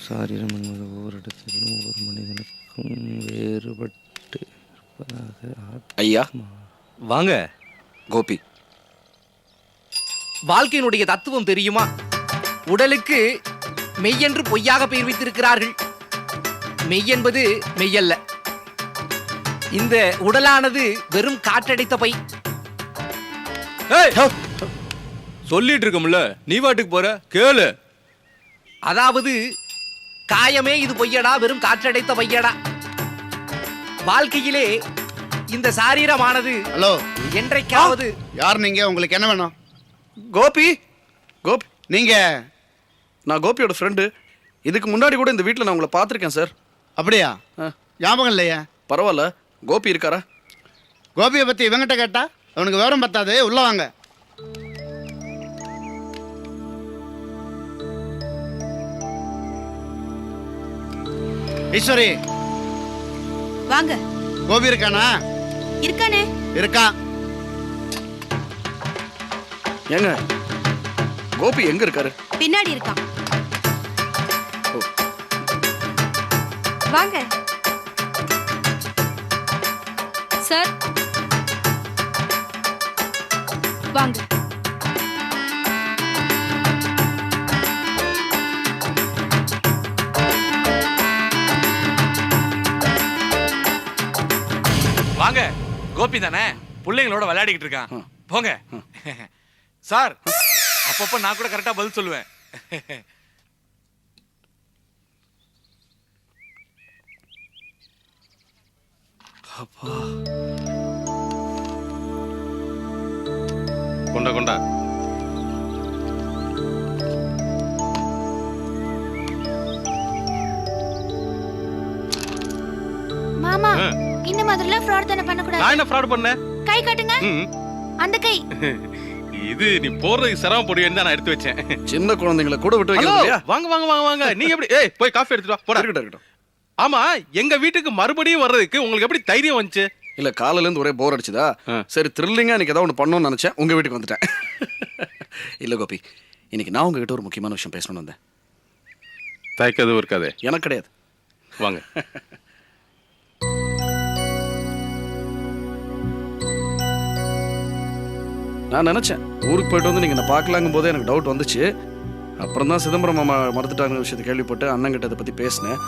சாரீரம் என்பது ஒவ்வொரு இடத்திலும் ஒவ்வொரு மனிதனுக்கும் வேறுபட்டு இருப்பதாக ஐயா வாங்க. கோபி, வாழ்க்கையினுடைய தத்துவம் தெரியுமா? உடலுக்கு மெய்யென்று பொய்யாக பெயர் வைத்திருக்கிறார்கள். மெய் என்பது மெய்யல்ல. இந்த உடலானது வெறும் காற்றடைத்த பை. சொல்லிட்டு இருக்கோம்ல, நீ வாட்டுக்கு போற, கேளு. அதாவது காயமே இது பொய்யடா, வெறும் காற்றடைத்த பையடா. வாழ்க்கையிலே இந்த சாரீரமானது ஹலோ, என்றைக்காவது யார் நீங்க? உங்களுக்கு என்ன வேணும்? கோபி, கோபி, நீங்க நான் கோபியோட ஃப்ரெண்டு. இதுக்கு முன்னாடி கூட இந்த வீட்டில் நான் உங்களை பார்த்துருக்கேன் சார். அப்படியா? ஞாபகம் இல்லையா? பரவாயில்ல, கோபி இருக்காரா? கோபியை பத்தி இவங்கிட்ட கேட்டா அவனுக்கு விவரம் பத்தாது. உள்ள வாங்க. ஈஸ்வரி, வாங்க. கோபி இருக்கானா? இருக்கானே. இருக்கான். ஏங்க, கோபி எங்க இருக்காரு? பின்னாடி இருக்கான். வாங்க சார், வாங்க. வாங்க. கோபி தானே, பிள்ளைங்களோட விளையாடிக்கிட்டு இருக்கான். போங்க சார். அப்பப்ப நான் கூட கரெக்டா பதில் சொல்லுவேன். கொண்டா கொண்டா. மாமா, இந்த மாதிரிலாம் ஃப்ராட் தான பண்ண கூடாது. நான் என்ன ஃப்ராட் பண்ணேன்? கை காட்டுங்க. அந்த கை. இது நீ போறதுக்கு சிரமப்படுவேன்னு தான் நான் எடுத்து வச்சேன். சின்ன குழந்தைங்களை கூட விட்டு வைக்கிறது இல்லையா? வாங்க வாங்க வாங்க வாங்க. நீ எப்படி? ஏய், போய் காஃபி எடுத்துட்டு வா. போடா. இருக்கட்டும். ஆமா, எங்க வீட்டுக்கு மறுபடியும் வர்றதுக்கு உங்களுக்கு எப்படி தைரியம் வந்துச்சு? இல்ல, காலையில இருந்து ஒரே போர் அடிச்சுதா, சரி த்ரில்லிங்கா இன்னைக்கு ஏதாவது ஒன்று பண்ணணும்னு நினைச்சேன். உங்க வீட்டுக்கு வந்துட்டேன். இல்ல கோபி, இன்னைக்கு நான் உங்ககிட்ட ஒரு முக்கியமான விஷயம் பேசணும்னு வந்தேன். தயக்கதும் இருக்காதே. எனக்கு கிடையாது. வாங்க. நான் நினைச்சேன் ஊருக்கு போயிட்டு வந்து நீங்க என்ன பார்க்கலாங்கும் போதே எனக்கு டவுட் வந்துச்சு. அப்புறம் தான் சிதம்பரம் மாமா மறந்துட்டாங்க விஷயத்தை கேள்விப்பட்டு அண்ணன் கிட்ட இதை பத்தி பேசினேன்.